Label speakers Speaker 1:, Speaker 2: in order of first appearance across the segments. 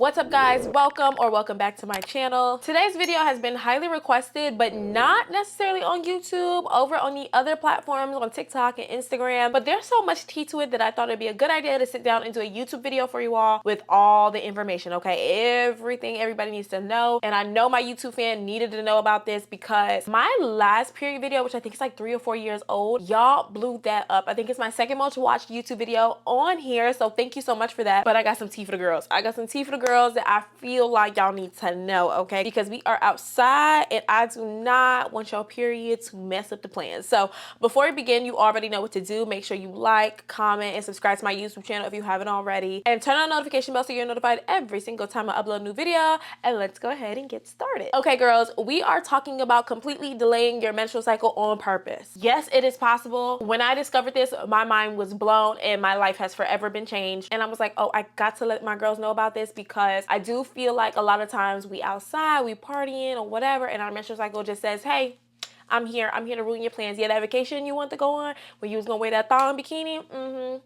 Speaker 1: What's up guys, welcome back to my channel. Today's video has been highly requested, but not necessarily on YouTube, over on the other platforms on TikTok and Instagram. But there's so much tea to it that I thought it'd be a good idea to sit down and do a YouTube video for you all with all the information, okay? Everything everybody needs to know. And I know my YouTube fan needed to know about this because my last period video, which I think is like 3 or 4 years old, y'all blew that up. I think it's my second most watched YouTube video on here, so thank you so much for that. But I got some tea for the girls. I got some tea for the girls that I feel like y'all need to know, okay? Because we are outside and I do not want your period to mess up the plans. So before we begin, you already know what to do. Make sure you like, comment, and subscribe to my YouTube channel if you haven't already. And turn on the notification bell so you're notified every single time I upload a new video. And let's go ahead and get started. Okay, girls, we are talking about completely delaying your menstrual cycle on purpose. Yes, it is possible. When I discovered this, my mind was blown and my life has forever been changed. And I was like, oh, I got to let my girls know about this because I do feel like a lot of times we outside, we partying or whatever, and our menstrual cycle just says, hey, I'm here to ruin your plans. Yeah, that vacation you want to go on where you was gonna wear that thong bikini,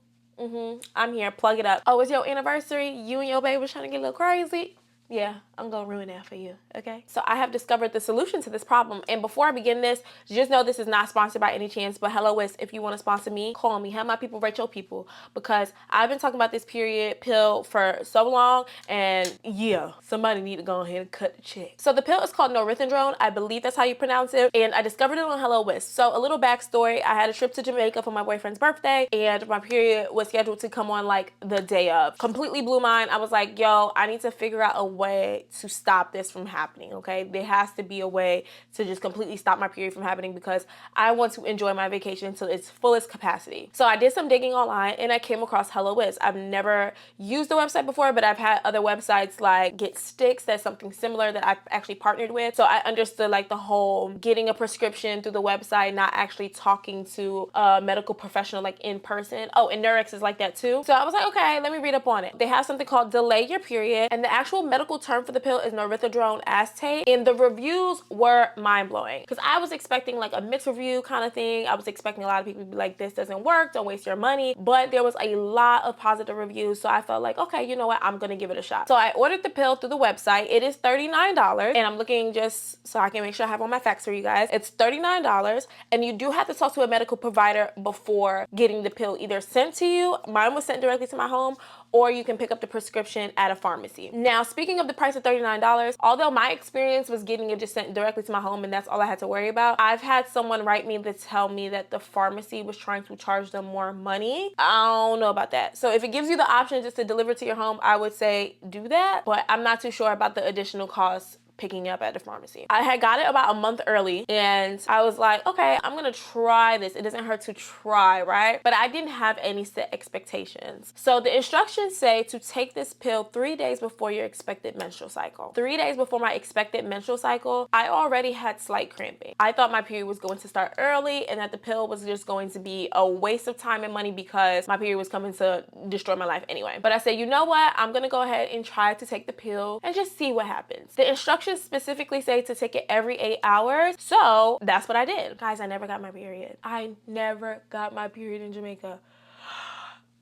Speaker 1: I'm here, plug it up. Oh, it's your anniversary, you and your baby was trying to get a little crazy. Yeah, I'm gonna ruin that for you, okay? So I have discovered the solution to this problem. And before I begin this, just know this is not sponsored by any chance, but hello, Wiz, if you wanna sponsor me, call me. Have my people rate your people, because I've been talking about this period pill for so long, and yeah, somebody need to go ahead and cut the check. So the pill is called Norethindrone. I believe that's how you pronounce it. And I discovered it on Hello Wiz. So a little backstory, I had a trip to Jamaica for my boyfriend's birthday, and my period was scheduled to come on like the day of. Completely blew mine. I was like, yo, I need to figure out a way to stop this from happening, okay? There has to be a way to just completely stop my period from happening because I want to enjoy my vacation to its fullest capacity. So I did some digging online and I came across Hello Wiz. I've never used the website before, but I've had other websites like Get Sticks, that's something similar that I've actually partnered with. So I understood like the whole getting a prescription through the website, not actually talking to a medical professional like in person. Oh, and Nurex is like that too. So I was like, okay, let me read up on it. They have something called delay your period, and the actual medical term for the pill is Norethindrone acetate, and the reviews were mind-blowing because I was expecting like a mixed review kind of thing. I was expecting a lot of people to be like, this doesn't work, don't waste your money, but there was a lot of positive reviews, so I felt like, okay, you know what, I'm gonna give it a shot. So I ordered the pill through the website. It is $39, and I'm looking just so I can make sure I have all my facts for you guys. It's $39, and you do have to talk to a medical provider before getting the pill either sent to you. Mine was sent directly to my home, or you can pick up the prescription at a pharmacy. Now, speaking of the price of $39, although my experience was getting it just sent directly to my home and that's all I had to worry about, I've had someone write me to tell me that the pharmacy was trying to charge them more money. I don't know about that. So if it gives you the option just to deliver to your home, I would say do that, but I'm not too sure about the additional costs picking up at the pharmacy. I had got it about a month early and I was like, okay, I'm gonna try this. It doesn't hurt to try, right? But I didn't have any set expectations. So the instructions say to take this pill 3 days before your expected menstrual cycle. 3 days before my expected menstrual cycle, I already had slight cramping. I thought my period was going to start early and that the pill was just going to be a waste of time and money because my period was coming to destroy my life anyway. But I said, you know what? I'm gonna go ahead and try to take the pill and just see what happens. The instructions specifically say to take it every 8 hours. So that's what I did. Guys, I never got my period. I never got my period in Jamaica.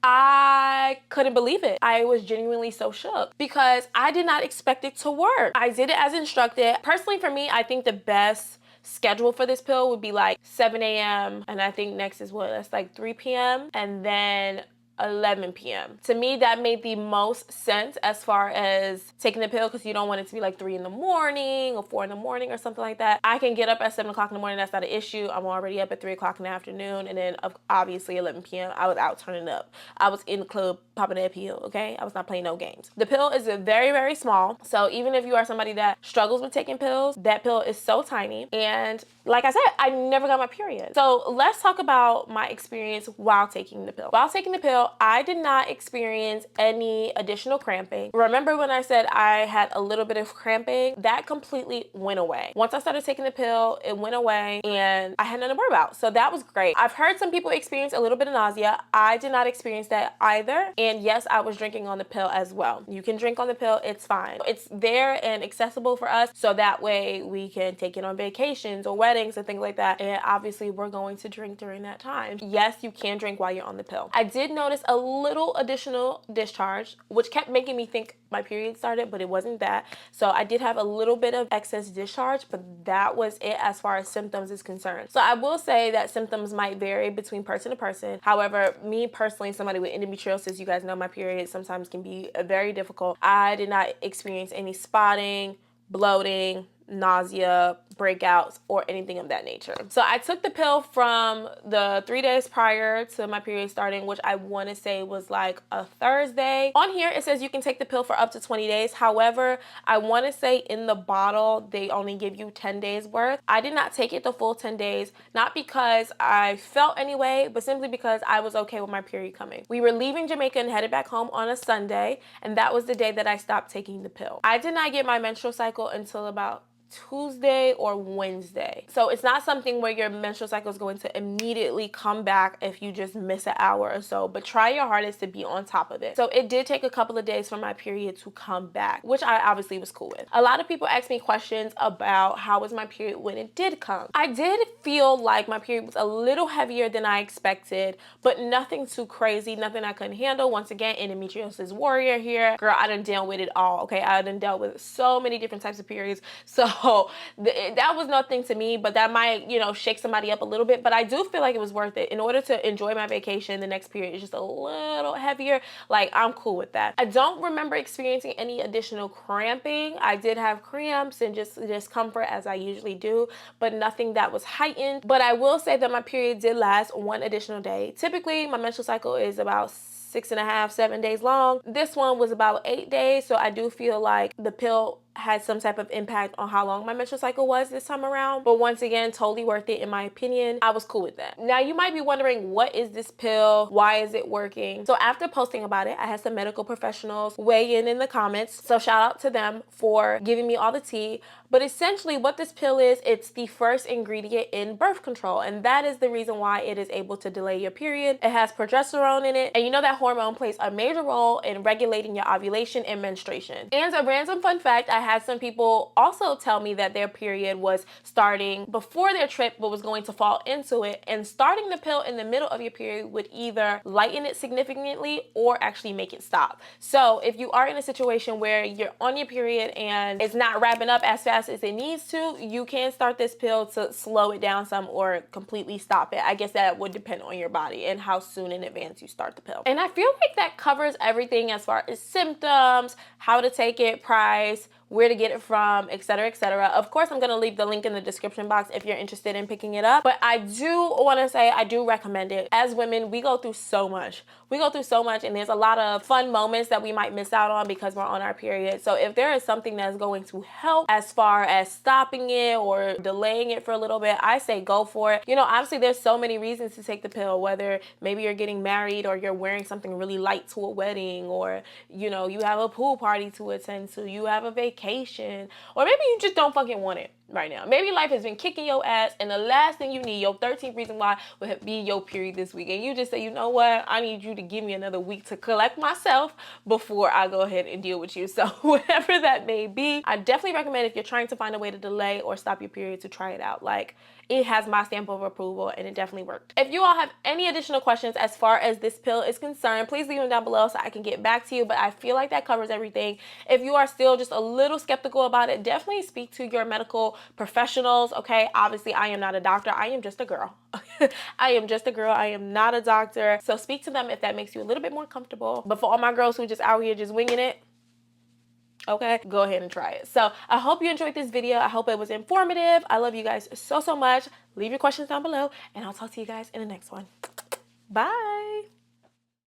Speaker 1: I couldn't believe it. I was genuinely so shook because I did not expect it to work. I did it as instructed. Personally, for me, I think the best schedule for this pill would be like 7 a.m. and I think next is what? That's like 3 p.m. and then 11 p.m. To me, that made the most sense as far as taking the pill because you don't want it to be like 3 in the morning or 4 in the morning or something like that. I can get up at 7 o'clock in the morning. That's not an issue. I'm already up at 3 o'clock in the afternoon. And then obviously 11 p.m. I was out turning up. I was in the club popping that pill, okay? I was not playing no games. The pill is very, very small. So even if you are somebody that struggles with taking pills, that pill is so tiny. And like I said, I never got my period. So let's talk about my experience while taking the pill. While taking the pill, I did not experience any additional cramping. Remember when I said I had a little bit of cramping? That completely went away. Once I started taking the pill, it went away and I had nothing to worry about. So that was great. I've heard some people experience a little bit of nausea. I did not experience that either. And yes, I was drinking on the pill as well. You can drink on the pill, it's fine. It's there and accessible for us so that way we can take it on vacations or weddings and things like that. And obviously we're going to drink during that time. Yes, you can drink while you're on the pill. I did notice noticed a little additional discharge, which kept making me think my period started, but it wasn't that. So I did have a little bit of excess discharge, but that was it as far as symptoms is concerned. So I will say that symptoms might vary between person to person. However, me personally, somebody with endometriosis, you guys know my period sometimes can be very difficult. I did not experience any spotting, bloating, nausea, breakouts, or anything of that nature. So I took the pill from the 3 days prior to my period starting, which I want to say was like a Thursday. On here, it says you can take the pill for up to 20 days. However, I want to say in the bottle, they only give you 10 days worth. I did not take it the full 10 days, not because I felt any way, but simply because I was okay with my period coming. We were leaving Jamaica and headed back home on a Sunday, and that was the day that I stopped taking the pill. I did not get my menstrual cycle until about Tuesday or Wednesday. So it's not something where your menstrual cycle is going to immediately come back if you just miss an hour or so, but try your hardest to be on top of it. So it did take a couple of days for my period to come back, which I obviously was cool with. A lot of people ask me questions about how was my period when it did come. I did feel like my period was a little heavier than I expected, but nothing too crazy, nothing I couldn't handle. Once again, endometriosis warrior here. Girl, I done dealt with it all, okay? I done dealt with so many different types of periods. So that was nothing to me, but that might, you know, shake somebody up a little bit. But I do feel like it was worth it. In order to enjoy my vacation, the next period is just a little heavier. Like, I'm cool with that. I don't remember experiencing any additional cramping. I did have cramps and just discomfort as I usually do, but nothing that was heightened. But I will say that my period did last one additional day. Typically, my menstrual cycle is about 6.5, 7 days long. This one was about 8 days, so I do feel like the pill had some type of impact on how long my menstrual cycle was this time around. But once again, totally worth it in my opinion. I was cool with that. Now you might be wondering, what is this pill? Why is it working? So after posting about it, I had some medical professionals weigh in the comments. So shout out to them for giving me all the tea. But essentially what this pill is, it's the first ingredient in birth control. And that is the reason why it is able to delay your period. It has progesterone in it. And you know that hormone plays a major role in regulating your ovulation and menstruation. And a random fun fact, I had some people also tell me that their period was starting before their trip but was going to fall into it, and starting the pill in the middle of your period would either lighten it significantly or actually make it stop. So if you are in a situation where you're on your period and it's not wrapping up as fast as it needs to, you can start this pill to slow it down some or completely stop it. I guess that would depend on your body and how soon in advance you start the pill. And I feel like that covers everything as far as symptoms, how to take it, price, where to get it from, etc., etc. Of course, I'm gonna leave the link in the description box if you're interested in picking it up. But I do wanna say I do recommend it. As women, we go through so much. We go through so much, and there's a lot of fun moments that we might miss out on because we're on our period. So if there is something that's going to help as far as stopping it or delaying it for a little bit, I say go for it. You know, obviously there's so many reasons to take the pill, whether maybe you're getting married or you're wearing something really light to a wedding, or, you know, you have a pool party to attend to, you have a vacation, or maybe you just don't fucking want it right now. Maybe life has been kicking your ass and the last thing you need, your 13th reason why, would be your period this week. And you just say, you know what? I need you to give me another week to collect myself before I go ahead and deal with you. So whatever that may be, I definitely recommend, if you're trying to find a way to delay or stop your period, to try it out. Like, it has my stamp of approval and it definitely worked. If you all have any additional questions as far as this pill is concerned, please leave them down below so I can get back to you. But I feel like that covers everything. If you are still just a little skeptical about it, definitely speak to your medical professionals, okay? Obviously, I am not a doctor. I am just a girl. I am just a girl. I am not a doctor. So speak to them if that makes you a little bit more comfortable. But for all my girls who just out here just winging it, okay, go ahead and try it. So I hope you enjoyed this video. I hope it was informative. I love you guys so much. Leave your questions down below and I'll talk to you guys in the next one. Bye.